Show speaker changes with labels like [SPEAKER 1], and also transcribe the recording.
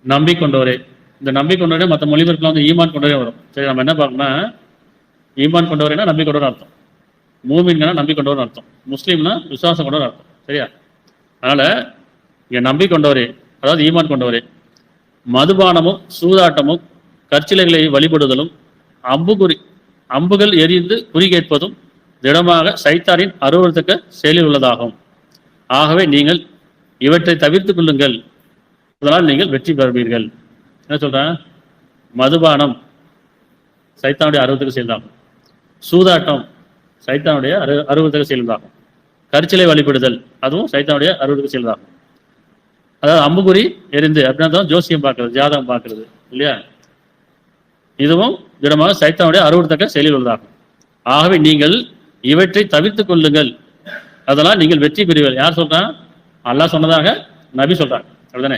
[SPEAKER 1] நம்பிக்கொண்டவரே. இந்த நம்பிக்கொண்டவரே மற்ற மொழிபெயர்ப்புல வந்து ஈமான் கொண்டவரே வரும். சரி, நம்ம என்ன பார்க்கணும்னா, ஈமான் கொண்டவரேனா நம்பிக்கொண்டவர் அர்த்தம், மூமின்கனா நம்பிக்கொண்டவர் அர்த்தம், முஸ்லீம்னா விசுவாசம் கொண்டவர் அர்த்தம். சரியா? அதனால இங்க நம்பிக்கொண்டவரே, அதாவது ஈமான் கொண்டவரே, மதுபானமும் சூதாட்டமும் கற்சிலைகளை வழிபடுதலும் அம்புகள் எரிந்து குறி கேட்பதும் திடமாக சைத்தானின் அருவருத்தக்க செயலில் உள்ளதாகும். ஆகவே நீங்கள் இவற்றை தவிர்த்து கொள்ளுங்கள், அதனால் நீங்கள் வெற்றி பெறுவீர்கள். என்ன சொல்றேன்? மதுபானம் சைத்தானுடைய அருவத்துக்கு செயல்தாகும், சூதாட்டம் சைத்தானுடைய அருவத்துக்கு செயல்தாகும், கற்சிலை வழிபடுதல் அதுவும் சைத்தானுடைய அருவத்துக்கு செயல்தாகும். அதாவது அம்புகுறி எரிந்து அப்படின்னா ஜோசியம் பார்க்கறது, ஜாதகம் பார்க்கறது இல்லையா, இதுவும் திடமாக சைத்தானுடைய அருவருத்தக்க செயலில் உள்ளதாகும். ஆகவே நீங்கள் இவற்றை தவிர்த்துக் கொள்ளுங்கள், அதனால் நீங்கள் வெற்றி பெறுவீர்கள். யார் சொல்றான்? அல்லாஹ் சொன்னதாக நபி சொல்றாங்க. அப்படிதானே?